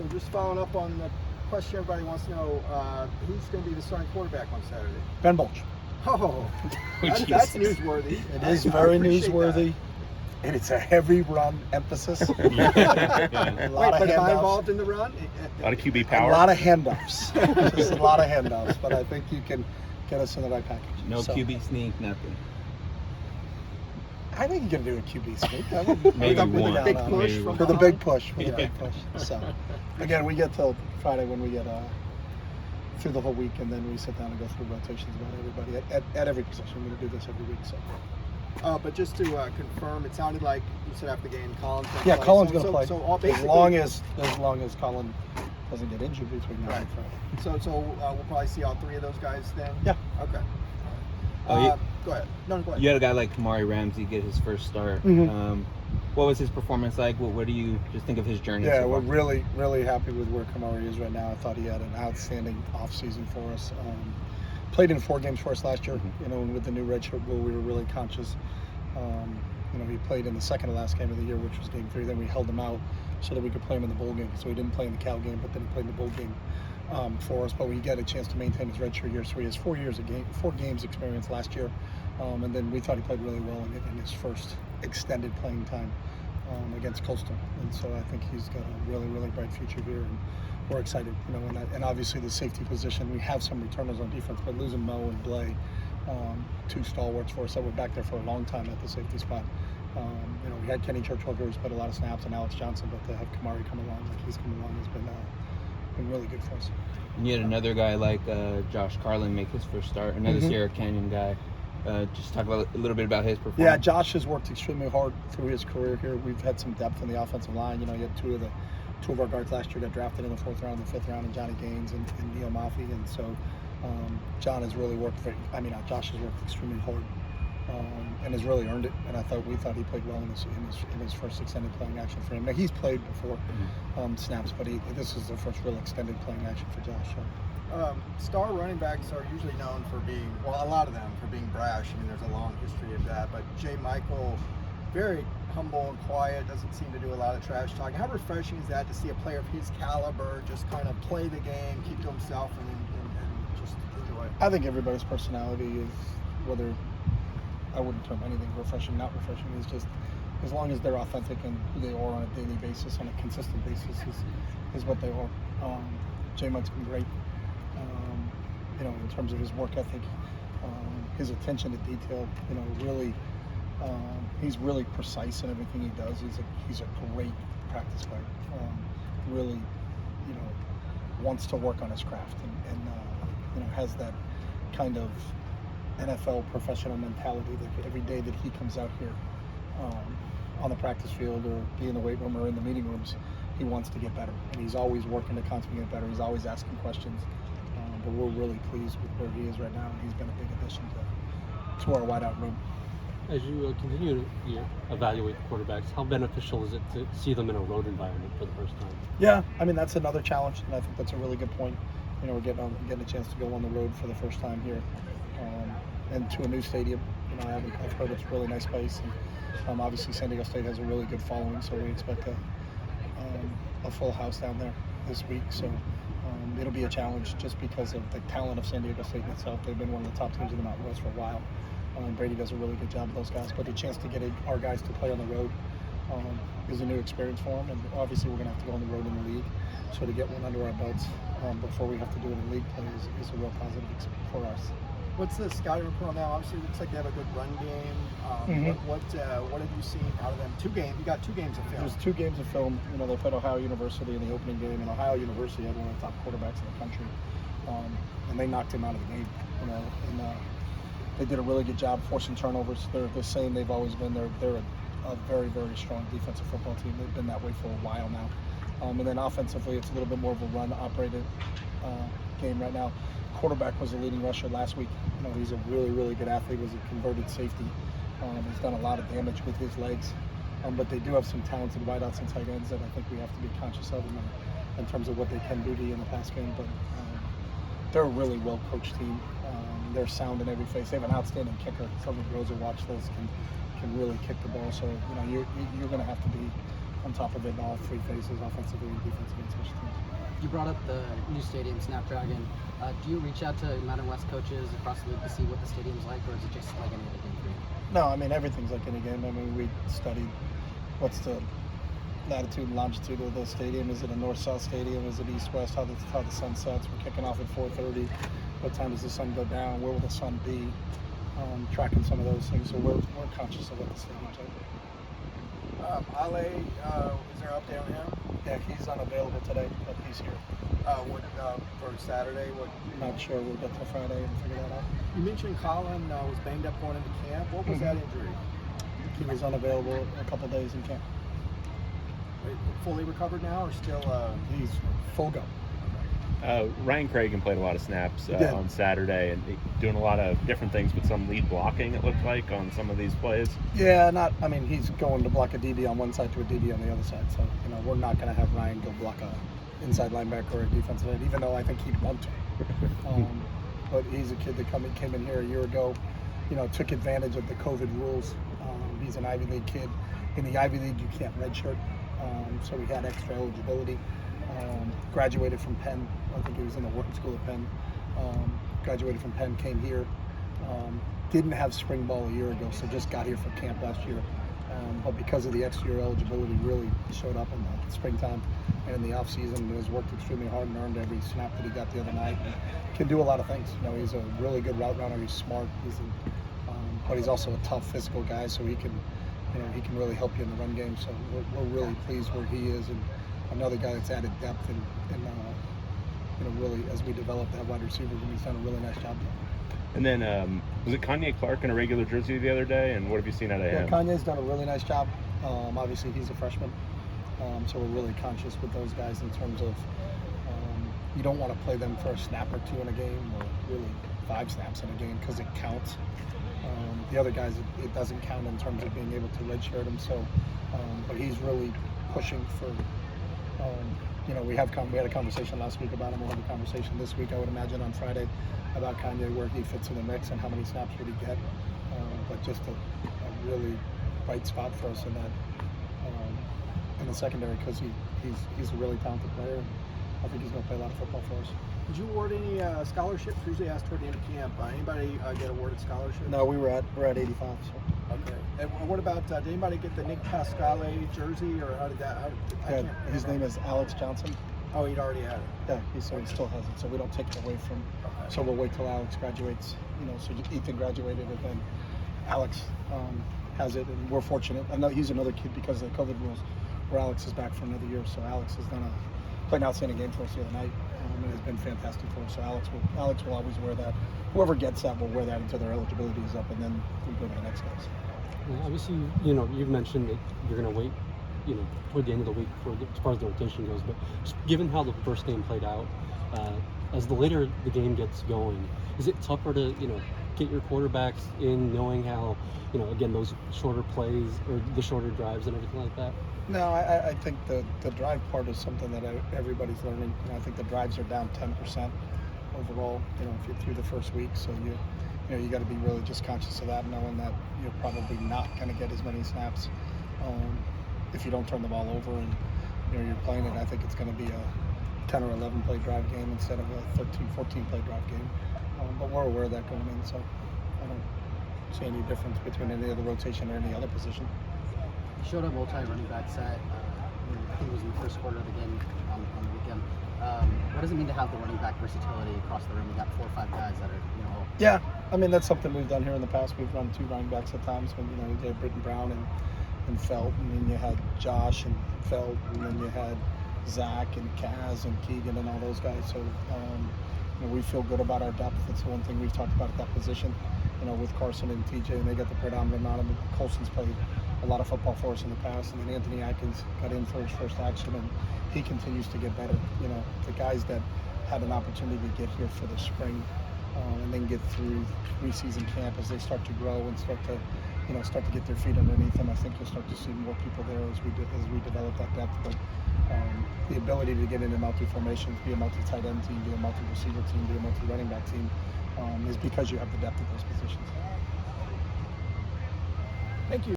So just following up on the question everybody wants to know, who's going to be the starting quarterback on Saturday? Ben Bolch. Oh, that's newsworthy. It is very newsworthy. And it's a heavy run emphasis. A lot of am I handoffs. involved in the run? A lot of QB power. A lot of handoffs. Just a lot of handoffs. But I think you can get us in the right package. No QB sneak, nothing. I think you can do a QB sneak. Maybe one. Big push for the big push. For the big push. So, again, we get till Friday when we get through the whole week, and then we sit down and go through rotations about everybody at every position. We're going to do this every week. So. But just to confirm, it sounded like you said after the game, Colin's going to play. Yeah, Colin's going to play. So as long as Colin doesn't get injured between now and Friday. So we'll probably see all three of those guys then? Yeah. Okay. Go ahead. No, go ahead. You had a guy like Kamari Ramsey get his first start. Mm-hmm. What was his performance like? What do you just think of his journey? Yeah, so we're really, really happy with where Kamari is right now. I thought he had an outstanding offseason for us. Played in 4 games for us last year. Mm-hmm. You know, and with the new redshirt rule, we were really conscious. You know, he played in the second to last game of the year, which was game 3. Then we held him out so that we could play him in the bowl game. So he didn't play in the Cal game, but then he played in the bowl game for us. But we got a chance to maintain his redshirt year, so he has 4 games experience last year. And then we thought he played really well in his first extended playing time against Coastal. And so I think he's got a really, really bright future here. And we're excited, you know, and obviously the safety position, we have some returners on defense, but losing Mo and Blay, 2 stalwarts for us that were back there for a long time at the safety spot. You know, we had Kenny Churchwell, who's played a lot of snaps, and Alex Johnson, but to have Kamari come along like he's come along has been really good for us. And you had another guy like Josh Carlin make his first start, another Sierra Canyon guy. Just talk a little bit about his performance. Yeah, Josh has worked extremely hard through his career here. We've had some depth in the offensive line. You know, he had two of our guards last year got drafted in the 4th round and the 5th round, and Johnny Gaines and Neil Maffey. And so Josh has worked extremely hard and has really earned it. And we thought he played well in his first extended playing action for him. Now he's played before snaps, but this is the first real extended playing action for Josh. So. Star running backs are usually known for being, well, a lot of them for being brash. I mean, there's a long history of that. But Jay Michael, very humble and quiet, doesn't seem to do a lot of trash talking. How refreshing is that to see a player of his caliber just kind of play the game, keep to himself, and just enjoy it? I think everybody's personality is, whether I wouldn't term anything refreshing, not refreshing, is just as long as they're authentic and who they are on a daily basis, on a consistent basis, is what they are. Jay Mike's been great. You know, in terms of his work ethic, his attention to detail, you know, really, he's really precise in everything he does. He's a great practice player. Really, you know, wants to work on his craft and you know, has that kind of NFL professional mentality that every day that he comes out here on the practice field or be in the weight room or in the meeting rooms, he wants to get better. And he's always working to constantly get better. He's always asking questions. But we're really pleased with where he is right now, and he's been a big addition to our wideout room. As you continue to evaluate the quarterbacks, how beneficial is it to see them in a road environment for the first time? Yeah, I mean, that's another challenge, and I think that's a really good point. You know, we're getting a chance to go on the road for the first time here, and to a new stadium. You know, I've heard it's a really nice place, and obviously San Diego State has a really good following, so we expect a full house down there this week. So. It'll be a challenge just because of the talent of San Diego State itself. They've been one of the top teams in the Mountain West for a while. Brady does a really good job with those guys, but the chance to get our guys to play on the road is a new experience for them. And obviously we're going to have to go on the road in the league. So to get one under our belts before we have to do it in league play is a real positive for us. What's the scouting report now? Obviously, it looks like they have a good run game. What have you seen out of them? 2 games. You got 2 games of film. There's 2 games of film. You know, they played Ohio University in the opening game, and Ohio University had one of the top quarterbacks in the country, and they knocked him out of the game. You know, and they did a really good job forcing turnovers. They're the same they've always been. They're a very, very strong defensive football team. They've been that way for a while now. And then offensively, it's a little bit more of a run-operated game right now. Quarterback was the leading rusher last week. You know, he's a really, really good athlete. Was a converted safety. He's done a lot of damage with his legs. But they do have some talented wideouts and tight ends that I think we have to be conscious of in terms of what they can do to you in the pass game. But they're a really well-coached team. They're sound in every phase. They have an outstanding kicker. Someone who goes and watch those can really kick the ball. So, you know, you're going to have to be on top of it in all 3 phases, offensively and defensively and special teams. You brought up the new stadium, Snapdragon. Do you reach out to Mountain West coaches across the league to see what the stadium's like, or is it just like any other game for you? No, I mean everything's like any game. I mean we studied what's the latitude and longitude of the stadium. Is it a north-south stadium? Is it east-west? How the sun sets? We're kicking off at 4:30. What time does the sun go down? Where will the sun be? Tracking some of those things. So we're conscious of what the stadium's like. Ale, is there an update on him? Yeah, he's unavailable today, but he's here. For Saturday? Not sure. We'll get to Friday and figure that out. You mentioned Colin was banged up going into camp. What was that injury? He was unavailable a couple days in camp. Fully recovered now, or still? He's full go. Ryan Cragen played a lot of snaps did. on Saturday and doing a lot of different things with some lead blocking, it looked like, on some of these plays. Yeah, I mean, he's going to block a DB on one side to a DB on the other side. So, we're not going to have Ryan go block a inside linebacker or a defensive end, even though I think he'd want to. But he's a kid that came in here a year ago, took advantage of the COVID rules. He's an Ivy League kid. In the Ivy League, you can't redshirt. So he had extra eligibility. Graduated from Penn. I think he was in the working school at Penn. Graduated from Penn, came here. Didn't have spring ball a year ago, so just got here for camp last year. But because of the extra year eligibility, really showed up in the springtime and in the off season, and has worked extremely hard and earned every snap that he got the other night. And can do a lot of things. He's a really good route runner. He's smart. But he's also a tough physical guy, so he can really help you in the run game. So we're really pleased where he is, and another guy that's added depth and really as we develop that wide receiver room, he's done a really nice job there. And then was it Kanye Clark in a regular jersey the other day, and what have you seen out of him? Kanye's done a really nice job. Obviously he's a freshman, so we're really conscious with those guys in terms of you don't want to play them for a snap or two in a game, or really 5 snaps in a game, because it counts. The other guys, it doesn't count in terms of being able to redshirt them. So, but he's really pushing for. We had a conversation last week about him. We'll have a conversation this week, I would imagine, on Friday, about Kanye, where he fits in the mix and how many snaps would he get. But just a really bright spot for us in that in the secondary, because he's a really talented player. And I think he's going to play a lot of football for us. Did you award any scholarships? Usually asked toward the end of camp. Anybody get awarded scholarships? No, we're at 85. So. Okay. And what about, did anybody get the Nick Pasquale jersey, or how did that? His name is Alex Johnson. Oh, he'd already had it. Yeah, he still has it, so we don't take it away from. Okay. So we'll wait till Alex graduates. So Ethan graduated, and then Alex has it, and we're fortunate. I know he's another kid because of the COVID rules, where Alex is back for another year. So Alex has played an outstanding game for us the other night. And has been fantastic for us. So Alex will always wear that. Whoever gets that will wear that until their eligibility is up, and then we go to the next guys. Well, obviously, you've mentioned that you're going to wait, toward the end of the week as far as the rotation goes. But just given how the first game played out, as the later the game gets going, is it tougher to get your quarterbacks in, knowing how again those shorter plays or the shorter drives and everything like that? No, I think the drive part is something that everybody's learning. I think the drives are down 10% overall. If you're through the first week, so you got to be really just conscious of that, knowing that you're probably not going to get as many snaps if you don't turn the ball over and you're playing it. I think it's going to be a 10 or 11 play drive game instead of a 13, 14 play drive game. But we're aware of that going in, so I don't see any difference between any other rotation or any other position. You showed a multi-running back set. I think it was in the first quarter of the game on the weekend. What does it mean to have the running back versatility across the room? We got 4 or 5 guys that are, Yeah, I mean that's something we've done here in the past. We've run 2 running backs at times when we had Britton Brown and Felt, and then you had Josh and Felt, and then you had Zach and Kaz and Keegan and all those guys. So we feel good about our depth. That's the one thing we've talked about at that position. With Carson and TJ, and they got the predominant amount of them. Colson's played a lot of football for us in the past, and then Anthony Atkins got in for his first action, and he continues to get better. The guys that had an opportunity to get here for the spring and then get through preseason camp, as they start to grow and start to get their feet underneath them, I think you'll start to see more people there as we develop that depth. But the ability to get into multi-formations, be a multi-tight end team, be a multi-receiver team, be a multi-running back team, is because you have the depth of those positions.